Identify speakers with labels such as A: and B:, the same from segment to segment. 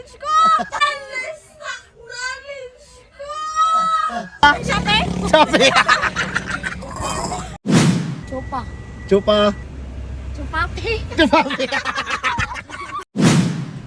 A: knowledge ko! Na-stuck knowledge ko! Shopee?
B: Shopee!
A: Chupa.
B: Chupa!
A: Chupapi.
B: Chupapi!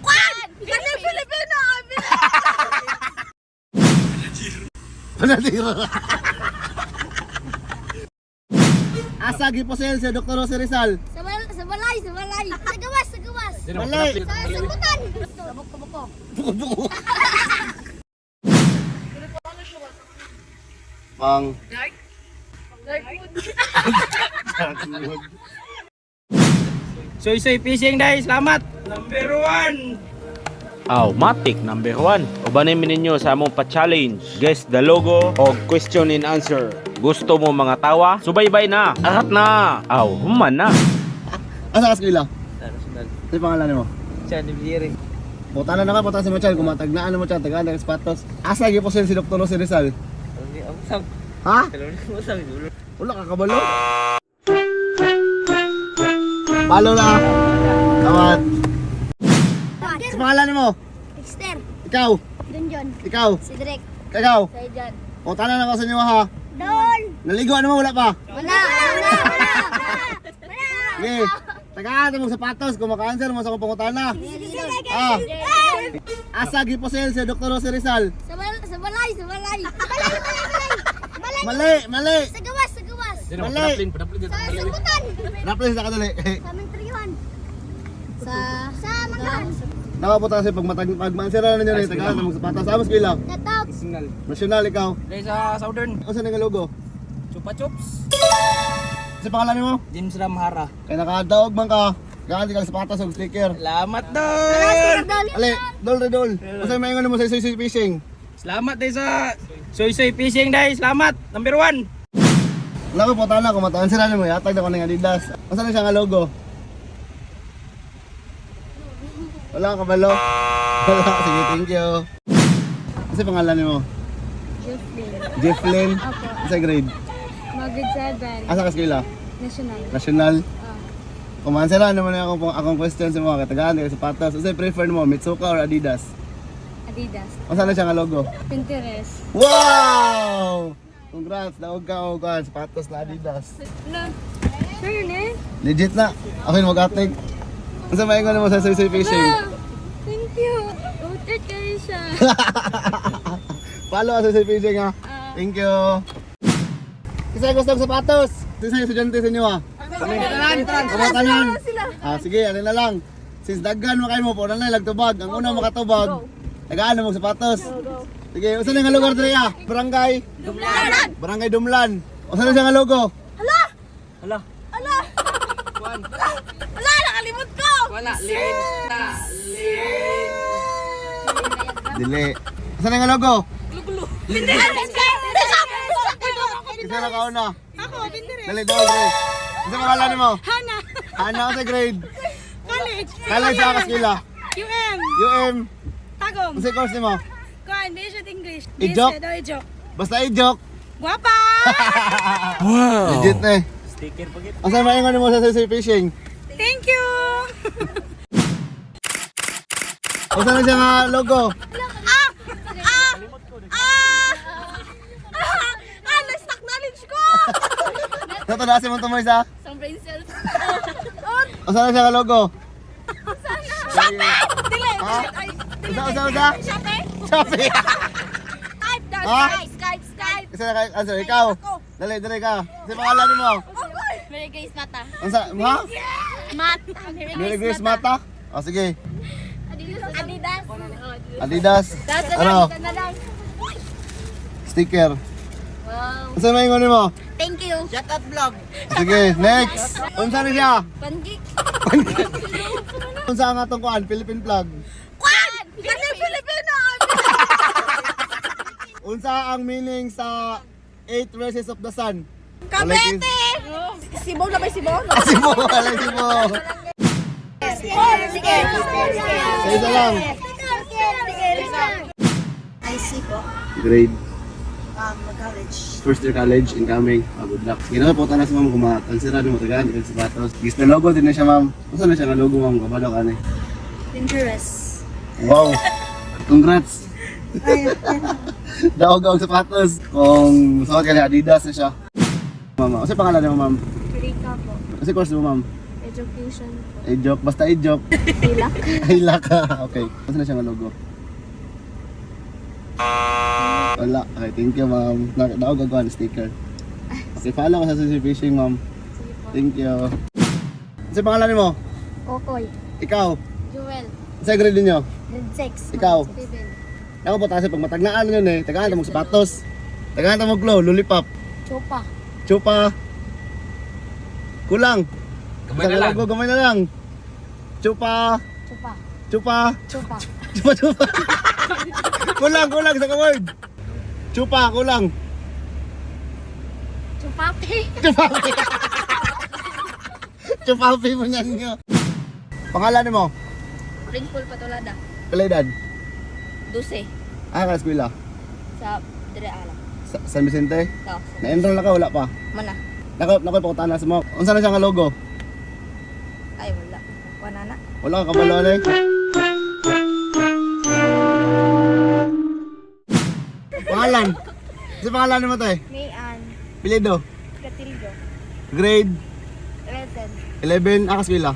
A: Kwan! Kasi Pilipino!
B: Panadiro! Asa giposel si Dr. Jose Rizal?
A: Sa balay! Sa gawas!
B: Balay!
A: Sa sagutan! Sa buko-buko.
B: Buko-buko! Pang...
C: Soy fishing dai, salamat. Number 1. Matic number 1. Ubanin ninyo sa among pa-challenge. Guess the logo o question and answer. Gusto mo mga tawa? Subaybay na. Arat na. Human na.
B: Asa ka skila? Ano pangalan mo?
C: Chan Ibiri.
B: Putana na ka, si Machal. Kung matagnaan mo siya, tagaan ng sapatos. Asa giposel si Dr. Jose Rizal? Ha? Wala ka kabalo? Palo na. Tawad. Sa pangalan mo?
A: Dexter.
B: Ikaw?
A: Dunjon.
B: Ikaw?
A: Si Drek.
B: Ikaw?
A: Saijan.
B: Putana na ko sa inyo ha.
A: Don!
B: Naligo ano mo? Wala pa?
A: Wala!
B: Okay. Tagaan mo sapatos. Kung maka-answer mo sa kong pangutana.
A: Sige.
B: Asa giposel si Dr. Jose Rizal?
A: Sa balay!
B: Mali!
A: Sa gawas!
B: Mali!
A: Sa sagutan!
B: Naplis na kadali.
A: Sa mentriyon. Sa magahan.
B: Nakapunta kasi pag maansera na ninyo rin. Tagaan mo sapatos. Amos kila?
A: Natap.
B: National ikaw?
C: Dai sa Southern.
B: Ano nga logo?
C: Chupa Chups.
B: Kasi pangalan mo?
C: James Ramhara.
B: Kaya nakadaog man ka. Gaan kang sapatos o sticker.
C: Salamat dol.
B: Ali, dol. Kasi may ingon mo sa Soy Fishing.
C: Salamat dai sa Soy fishing dai, salamat. Number 1.
B: Wala ko putana kung matansera mo. Yatag na ko ng Adidas. Asa na siya nga logo? Wala ka balo? Wala. Sige, thank you. Kasi pangalan mo? Jefflyn. Sa grade?
A: Magod 7.
B: Asa ka skila?
A: National.
B: National? Kumansera naman akong question sa mga katagaan ng sapatos. Kasi prefer mo, Mitsuka or Adidas?
A: Adidas.
B: Asa na siya nga logo?
A: Pinterest.
B: Wow! Congrats, daog ka o kan, sapatos na Adidas.
A: Sure yun eh?
B: Legit na. Ako yung mag-atig. Ang sa maingon mo sa Soy Fishing.
A: Thank you. Utot kayo siya.
B: Follow sa Soy Fishing ha. Thank you. Kasi gusto ng sapatos. Sino sa estudyante sa inyo ha? Kumatanan. Sige, ano na lang. Since daggan mo kayo mo, po na lang lagtubag. Ang una makatubag. Tagaan mo sapatos. Sige, usan na nga lugar dito ya? Barangay? Dumlan! Barangay Dumlan. Usan na siya nga logo?
C: Hala.
A: Wala! Nakalimot ko!
C: Wala.
B: Dili. Usan na nga logo?
A: Pinterest!
B: Isa na kauna.
A: Ako, Pinterest.
B: Dali, dali. Isa pangalan mo?
A: Hana.
B: Hana ka sa grade?
A: College.
B: College sa kaskila?
A: UM.
B: UM.
A: Tagom.
B: Ano sa course ni mo?
A: Kuan, Basic English.
B: I-joke?
A: I-joke.
B: Basta i-joke.
A: Guwapa!
B: Legit na eh.
C: Sticker pa gid.
B: Ang saan maingon mo sa Soy Fishing?
A: Thank you!
B: Ang saan na siya nga logo?
A: Na-stuck knowledge ko!
B: Natadasin mo tumoy sa?
A: Some brain cells.
B: Ang saan na siya nga logo?
A: Shopee! Dili!
B: Ha?
A: Ay,
B: Usa?
A: Shopee?
B: Shopee!
A: Type daw,
B: Ha?
A: Skype!
B: Isa na kayo, answer, ikaw. Dali ka. Kasi pangalan mo.
A: Mary Grace Mata.
B: Ang sa, ha?
A: Mata.
B: Mary Grace Mata? O sige.
A: Adidas.
B: Adidas. Ano? Sticker.
A: Wow.
B: Ang saan maingon mo?
A: Thank you.
C: Shut up vlog.
B: Sige, next. Unsa na siya?
A: Pancake.
B: Unsa ang atong kuan? Philippine flag.
A: Kwan! Kasi Filipino!
B: Unsa ang meaning sa 8 races of the sun?
A: Kabete! Sibaw na ba sibaw?
B: Sibo, wala sibo.
A: Sige.
B: Sa isa lang.
A: IC po.
B: Grade.
A: College.
B: First year college, incoming. Good luck. Ginawa po tanas ma'am kung matansira mo tagaan sa sapatos. Gis na logo din na siya ma'am. Unsa na siya nga logo ma'am? Kabalo ka ni.
A: Pinterest.
B: Wow. Congrats. Daog ang sapatos. Kung suot ka na Adidas na siya. Mama, kasi pangalan niyo ma'am?
A: Rika po.
B: Kasi course mo ma'am?
A: Education po.
B: I-joke, basta i-joke.
A: Hilak.
B: Hila ka. Okay. Saan na siya nga logo? Wala. Okay, thank you ma'am. Daog agawa ng sticker. Okay, follow ko sa Susi Fishing ma'am.
A: Sige po.
B: Thank you. Kasi pangalan mo?
A: Okoy.
B: Ikaw?
A: Joel.
B: Sa grade niyo?
A: Grade 6.
B: Ikaw?
A: Steven.
B: Ako po kasi pag matagnaan yun eh. Tagaan mo sapatos. Tagaan mo glow, lollipop.
A: Chopa.
B: Chupa. Kulang.
C: Gamay na lang.
B: Logo, gamay na lang. Chupa.
A: Chopa.
B: Chupa.
A: Chopa.
B: Chupa, chupa. Kulang sa word. Chupa, kulang.
A: Chupapi.
B: Chupapi. Chupapi mo niyan nyo. Pangalan mo?
A: Ringpol Patulada.
B: Kalidad.
A: 12.
B: Ah, eskwela.
A: Sa Dire Alam.
B: San Vicente.
A: Tao.
B: Na-enroll na ka, wala pa.
A: Mana?
B: Nakoy pakutana sa mo. Unsa na siya nga logo?
A: Ay, wala. Wanana.
B: Wala ka kabalo na eh. Pangalan. Kasi pangalan mo to eh.
A: Mayan.
B: Pilido.
A: Catildo.
B: Grade
A: Resen.
B: 11. Ah, eskwela.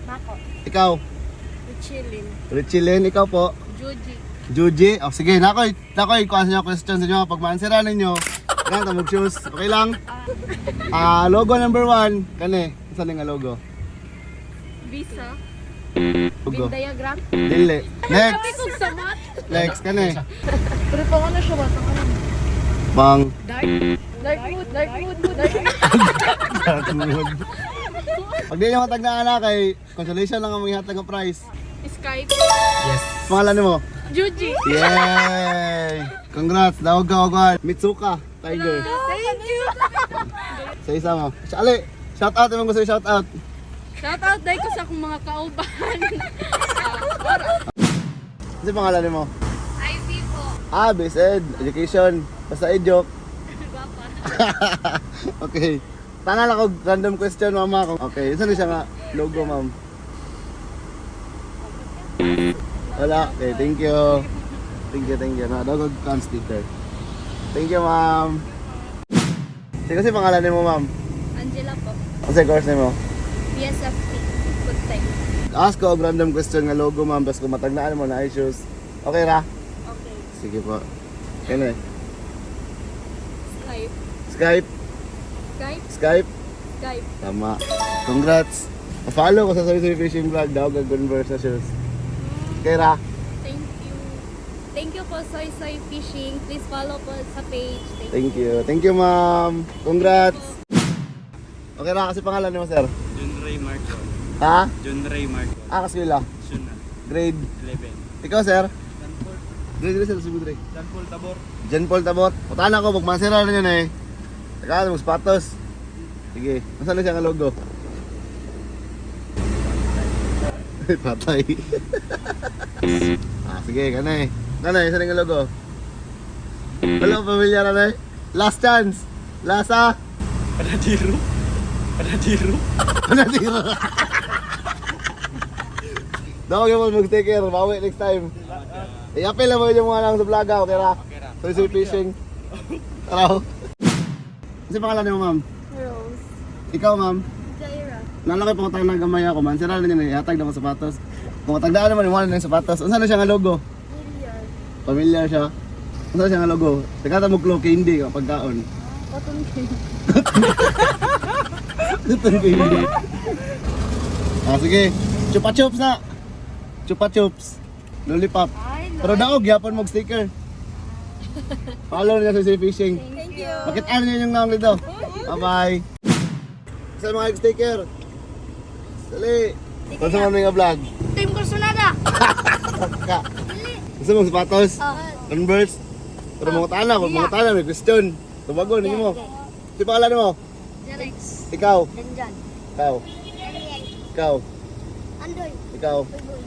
A: Mako.
B: Ikaw.
A: Richilin.
B: Richilin, ikaw po.
A: Joji.
B: Juji. Oh, sige, nakoy, kuha sa inyo question sa inyo. Pag maansera ninyo, kaya tamog shoes. Okay lang? Logo number 1. Kani, saan nga logo?
A: Visa.
B: Logo.
A: Diagram.
B: Dili. Next.
A: Kung sa mat.
B: Next, kani.
A: Pero pa ano siya ba?
B: Bang.
A: Dark mood. Dark mood.
B: Dark mood. Pag di nyo matagnaan na kay consolation lang ang mga hatag ng prize.
A: Skype.
C: Yes.
B: Pangalan mo?
A: Juji.
B: Yay! Congrats, dawag ka agad. Mitsuka, Tiger.
A: Thank you.
B: Sa isa mo. Ali, shout out, yung gusto yung shout out.
A: Shout out dahil ko sa akong mga kauban.
B: Kasi pangalan mo?
A: Ivy po.
B: Ed, education. Basta joke.
A: Guwapa.
B: Okay. Tanga lang ako random question mama ko. Okay, saan siya nga logo ma'am? Wala. Okay, thank you. Thank you. Nadagog kan sticker. Thank you ma'am. Kasi pangalan mo ma'am?
A: Angela po.
B: Ano sa course mo?
A: BSFT. Good time.
B: Ask ko og random question nga logo ma'am. Basta kung mataglaan mo na issues. Okay ra?
A: Okay.
B: Sige po. Kaya
A: Skype.
B: Skype.
A: Skype.
B: Skype.
A: Skype.
B: Tama. Congrats. Follow ko sa Soy Fishing Vlog daw kag conversations. Kaya
A: Thank you. Thank you po Soy Fishing. Please follow po sa page.
B: thank you. Thank you ma'am. Congrats. Okay ra kasi pangalan mo sir.
C: John Ray Marco.
B: Ha?
C: John Ray Marco.
B: Kaskwela.
C: Suna.
B: Grade.
C: 11.
B: Ikaw sir.
C: John Paul.
B: Grade sir sugod Ray.
C: John Paul Tabor.
B: Jen Paul Tabot. Putana ko pag masira na yun eh. Tagaan mo sapatos. Sige. Nasaan na siya nga logo? Patay. Sige, kanay. Kanay, saan nga logo? Wala, pamilyar na eh. Last chance. Lasa.
C: Panadiro. Panadiro.
B: Panatira. Daw yung mag-sticker. Bawi next time. I-apel lang mo yung mga lang sa vlog. Okay ra? Soy Fishing. Tara. Kasi pangalan niyo ma'am?
A: Rose.
B: Ikaw ma'am?
A: Jaira.
B: Nalaki pang utang na gamay ako man. Sira na niya ihatag na mga sapatos. Kung matagdaan naman yung ng sapatos. Unsa na siya nga logo?
A: Million.
B: Familiar siya. Unsa siya nga logo? Tagata mo klo candy ka pagkaon.
A: Cotton candy.
B: Cotton candy. Sige. Chupa chups na. Chupa chups. Lollipop.
A: Ay,
B: Pero daog yapon mo sticker. Follow niya sa Soy Fishing.
A: Thank you.
B: Bakit ano yun yung naong dito? Bye-bye. Sa mga sticker. Dali. Kung sa mga vlog.
A: Team Kursunada.
B: Ka. Gusto mong sapatos? Converse? Pero mga tana, may question. Tubago, hindi mo. Si pangalan mo?
A: Jarex.
B: Ikaw?
A: Danjan.
B: Ikaw? Ikaw?
A: Andoy.
B: Ikaw?
A: Boy.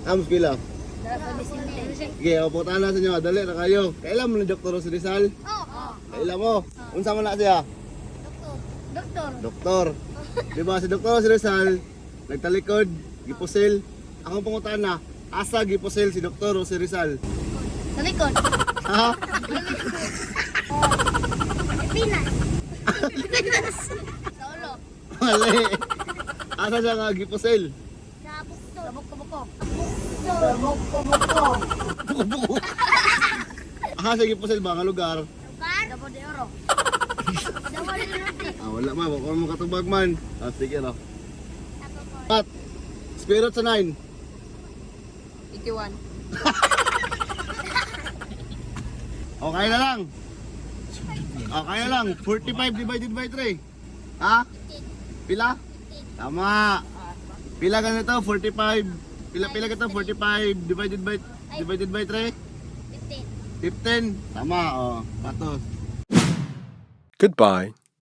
B: Amos pila?
A: Dara sa Vicente.
B: Sige, ako po tana sa inyo. Dali na kayo. Kailan mo ni Dr. Rosy Rizal?
A: Oo.
B: Kailan mo? Unsa man na siya?
A: Doktor.
B: Doktor. Di ba si Dr. Rosy Rizal, nagtalikod, gipusil. Akong pangutana, Asa giposel si Dr. Jose Rizal?
A: Sa likod.
B: Ha?
A: Pinas. Sa ulo.
B: Mali. Asa siya nga giposel?
A: Sa bukto. Sa bukto.
B: Buko-buko. Asa siya giposel ba nga lugar?
A: Lugar? Dabo de Oro. Dabo de Norte.
B: Wala ma, baka mo katubag man. Sige no. Pat. Spirit sa 9.
A: 81.
B: Okay na lang. Okay na lang. 45 divided by 3. Ha? Pila? Tama. Pila ganito? 45. Pila ka to? 45 divided by 3?
A: 15.
B: 15. Tama, oh. Patos.
D: Goodbye.